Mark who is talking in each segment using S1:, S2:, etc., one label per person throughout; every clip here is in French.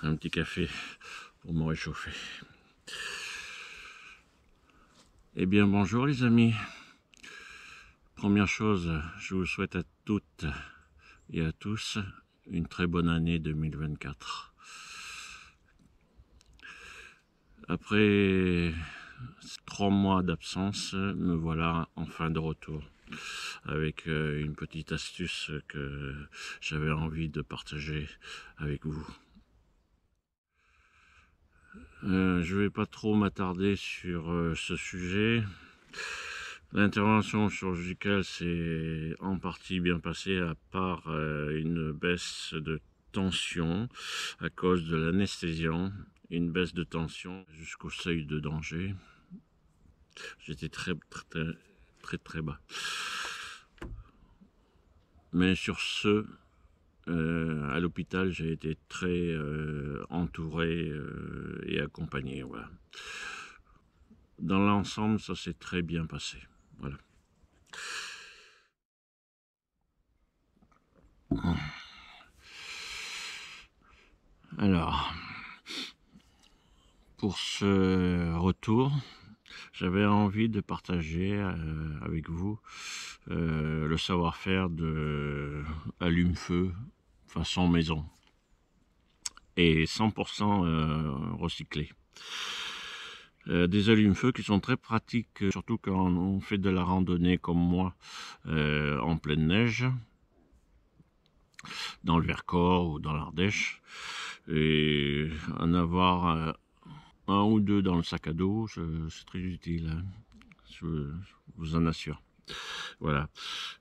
S1: Un petit café pour me réchauffer. Eh bien bonjour les amis. Première chose, je vous souhaite à toutes et à tous une très bonne année 2024. Après 3 mois d'absence, me voilà enfin de retour avec une petite astuce que j'avais envie de partager avec vous. Je vais pas trop m'attarder sur ce sujet. L'intervention chirurgicale s'est en partie bien passée, à part une baisse de tension à cause de l'anesthésiant, une baisse de tension jusqu'au seuil de danger. J'étais très bas. Mais sur ce, à l'hôpital, j'ai été très entouré et accompagné. Voilà. Dans l'ensemble, ça s'est très bien passé. Voilà. Alors, pour ce retour, j'avais envie de partager avec vous le savoir-faire de allume-feu façon maison et 100% recyclé. Des allumes-feu qui sont très pratiques, surtout quand on fait de la randonnée comme moi en pleine neige, dans le Vercors ou dans l'Ardèche, et en avoir un ou deux dans le sac à dos, c'est très utile, hein, je vous en assure. Voilà.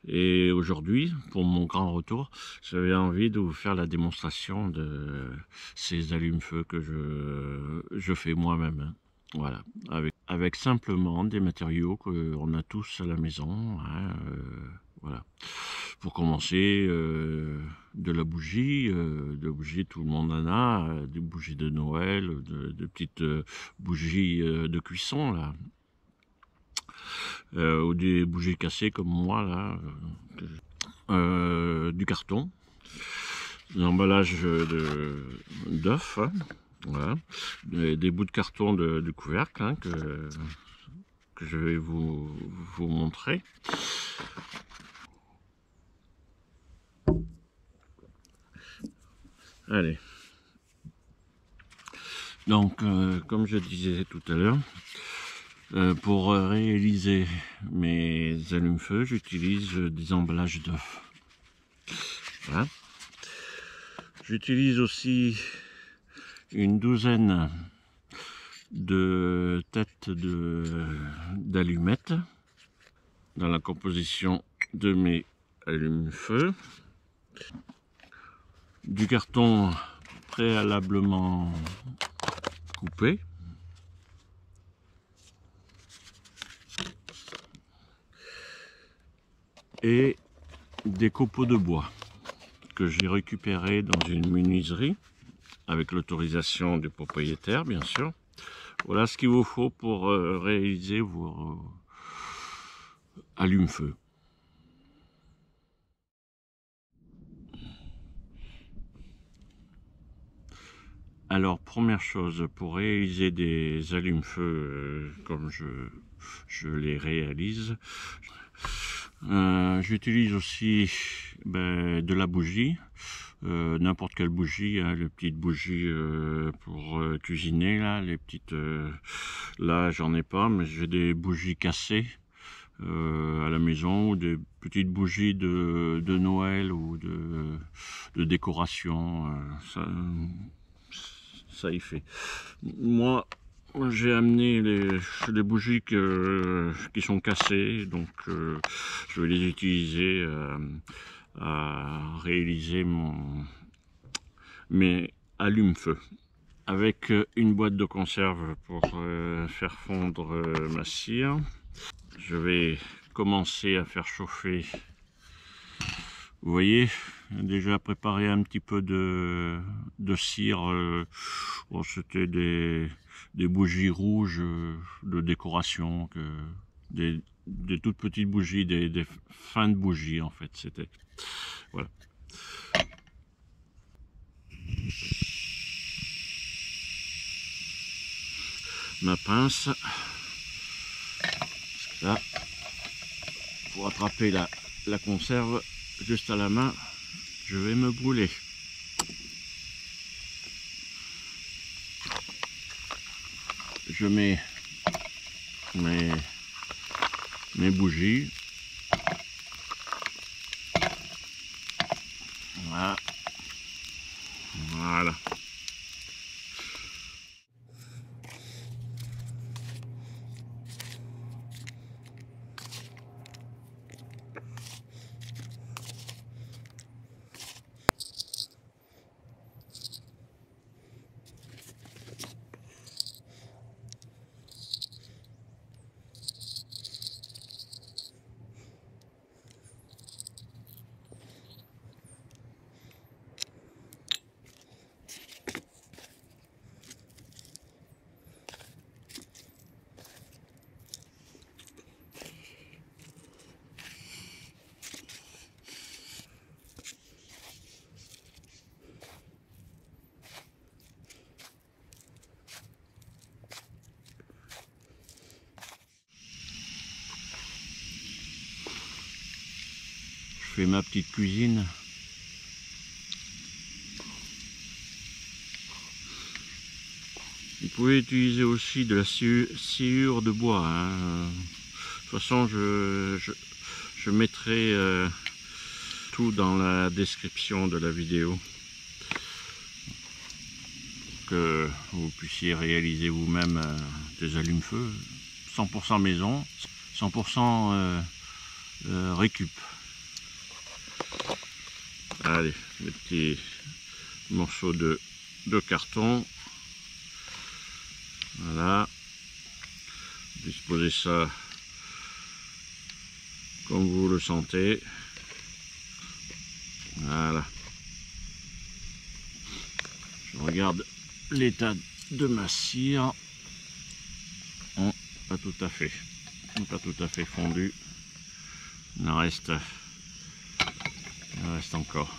S1: Et aujourd'hui, pour mon grand retour, j'avais envie de vous faire la démonstration de ces allumes-feu que je fais moi-même. Hein. Voilà, avec simplement des matériaux qu'on a tous à la maison, hein, Voilà. Pour commencer, de la bougie, tout le monde en a, des bougies de Noël, de petites bougies de cuisson là, ou des bougies cassées comme moi là, du carton, l'emballage d'œufs, hein, voilà, des bouts de carton de couvercle hein, que je vais vous montrer. Allez. Donc, comme je disais tout à l'heure, pour réaliser mes allumes-feu, j'utilise des emballages d'œufs. Voilà. J'utilise aussi une douzaine de têtes d'allumettes dans la composition de mes allumes-feu. Du carton préalablement coupé. Et des copeaux de bois que j'ai récupérés dans une menuiserie avec l'autorisation du propriétaire, bien sûr. Voilà ce qu'il vous faut pour réaliser vos allumes-feu. Alors, première chose, pour réaliser des allumes-feu comme je les réalise, j'utilise aussi de la bougie, n'importe quelle bougie, hein, les petites bougies pour cuisiner, là, les petites, là j'en ai pas, mais j'ai des bougies cassées à la maison, ou des petites bougies de Noël ou de décoration, ça y fait. Moi, j'ai amené les bougies qui sont cassées, donc je vais les utiliser à réaliser mes allumes-feu. Avec une boîte de conserve pour faire fondre ma cire, je vais commencer à faire chauffer. Vous voyez, déjà préparé un petit peu de cire. Bon, c'était des bougies rouges de décoration, des toutes petites bougies, des fins de bougies en fait. C'était voilà. Ma pince, là, pour attraper la conserve juste à la main, je vais me brûler. Je mets mes bougies. Voilà. Voilà. Je fais ma petite cuisine. Vous pouvez utiliser aussi de la sciure de bois. Hein. De toute façon, je mettrai tout dans la description de la vidéo. Que vous puissiez réaliser vous-même des allumes-feu. 100% maison, 100% récup. Allez, les petits morceaux de carton. Voilà. Disposer ça comme vous le sentez. Voilà. Je regarde l'état de ma cire. Pas tout à fait fondu. Il en reste encore.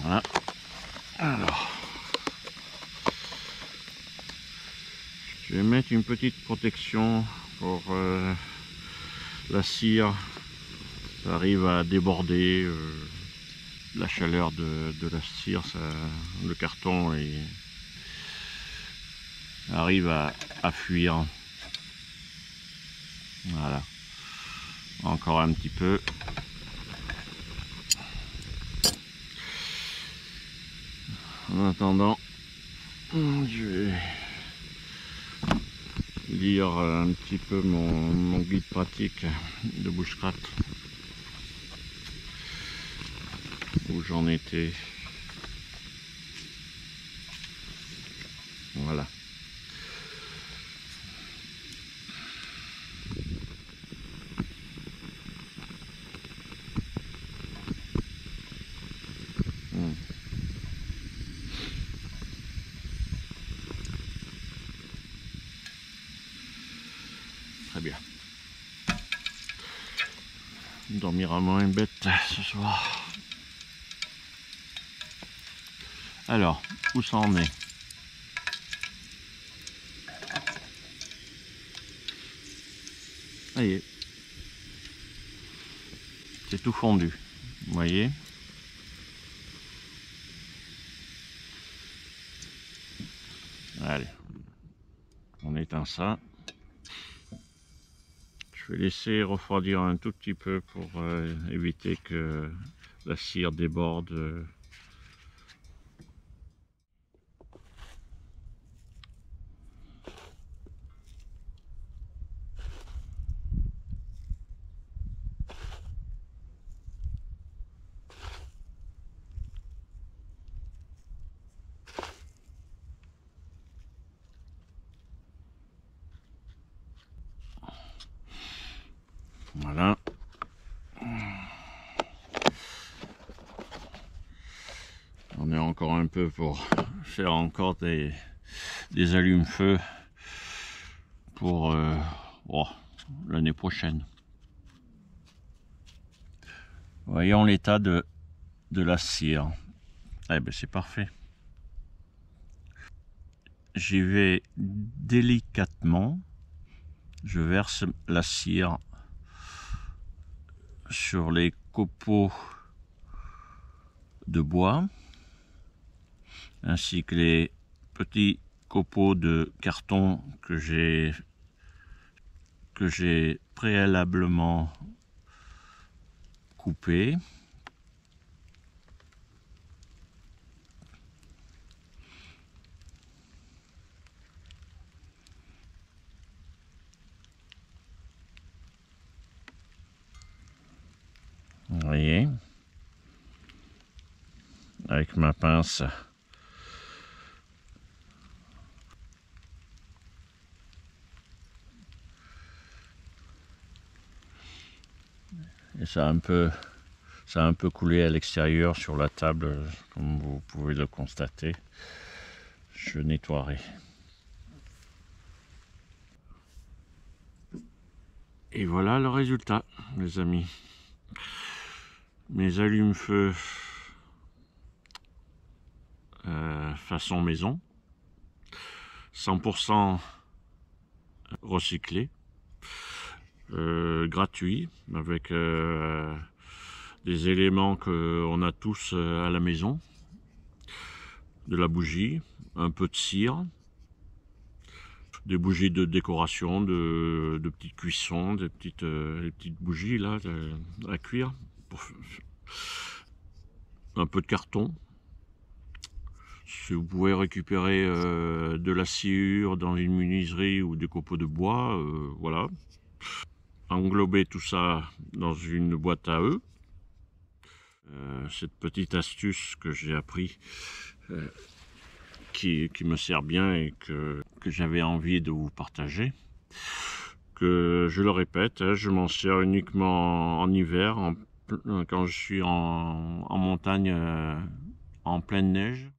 S1: Voilà. Alors, je vais mettre une petite protection pour la cire. Ça arrive à déborder. La chaleur de la cire, le carton arrive à fuir. Voilà. Encore un petit peu. En attendant, je vais lire un petit peu mon guide pratique de bushcraft, où j'en étais. Voilà. Très bien. On dormira moins bête ce soir. Alors, où ça en est? Ça y est. C'est tout fondu. Vous voyez? Allez. On éteint ça. Je vais laisser refroidir un tout petit peu pour éviter que la cire déborde. Voilà. On est encore un peu pour faire encore des allumes-feu pour l'année prochaine. Voyons l'état de la cire. Eh ben c'est parfait. J'y vais délicatement. Je verse la cire sur les copeaux de bois ainsi que les petits copeaux de carton que j'ai préalablement coupés. Vous voyez, avec ma pince, et ça a un peu coulé à l'extérieur sur la table, comme vous pouvez le constater. Je nettoierai. Et voilà le résultat, les amis. Mes allumes-feu façon maison, 100% recyclé, gratuit, avec des éléments qu'on a tous à la maison, de la bougie, un peu de cire, des bougies de décoration, de petites cuissons, des petites bougies là à cuire, un peu de carton. Si vous pouvez récupérer de la sciure dans une menuiserie ou des copeaux de bois, voilà. Englober tout ça dans une boîte à œufs. Cette petite astuce que j'ai appris, qui me sert bien et que j'avais envie de vous partager. je le répète, hein, je m'en sers uniquement en hiver, quand je suis en montagne, en pleine neige.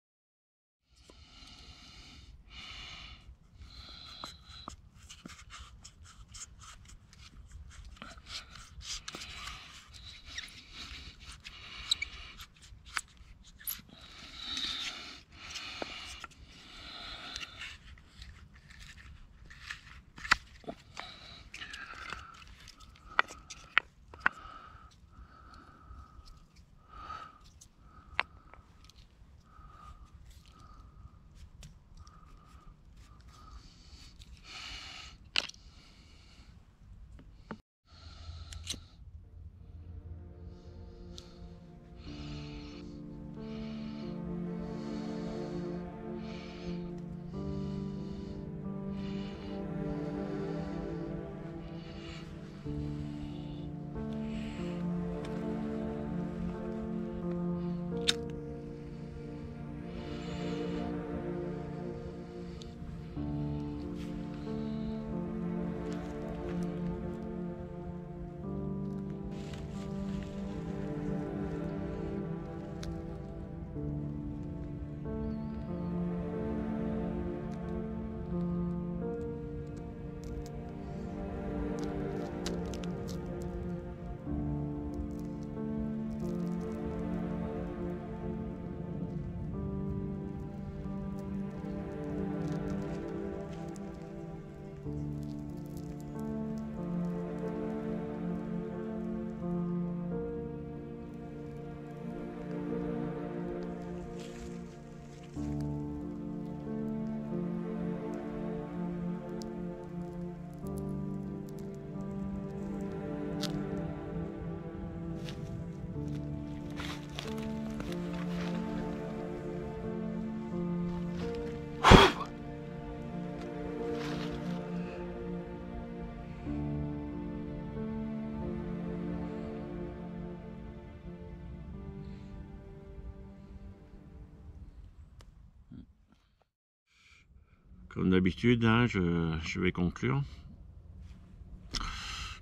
S1: Comme d'habitude, hein, je vais conclure.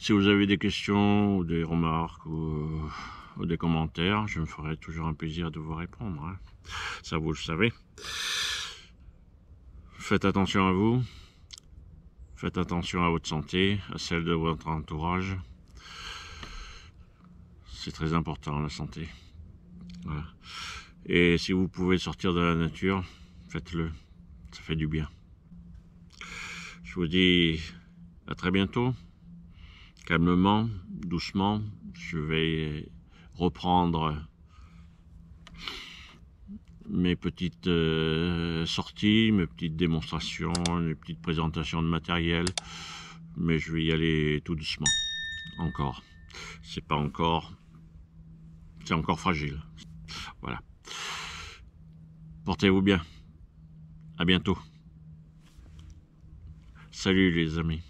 S1: Si vous avez des questions ou des remarques ou des commentaires, je me ferai toujours un plaisir de vous répondre, hein. Ça, vous le savez. Faites attention à vous. Faites attention à votre santé, à celle de votre entourage. C'est très important, la santé. Voilà. Et si vous pouvez sortir de la nature, faites-le. Ça fait du bien. Je vous dis à très bientôt. Calmement, doucement, je vais reprendre mes petites sorties, mes petites démonstrations, mes petites présentations de matériel. Mais je vais y aller tout doucement. Encore. C'est pas encore... C'est encore fragile. Voilà. Portez-vous bien. À bientôt. Salut les amis.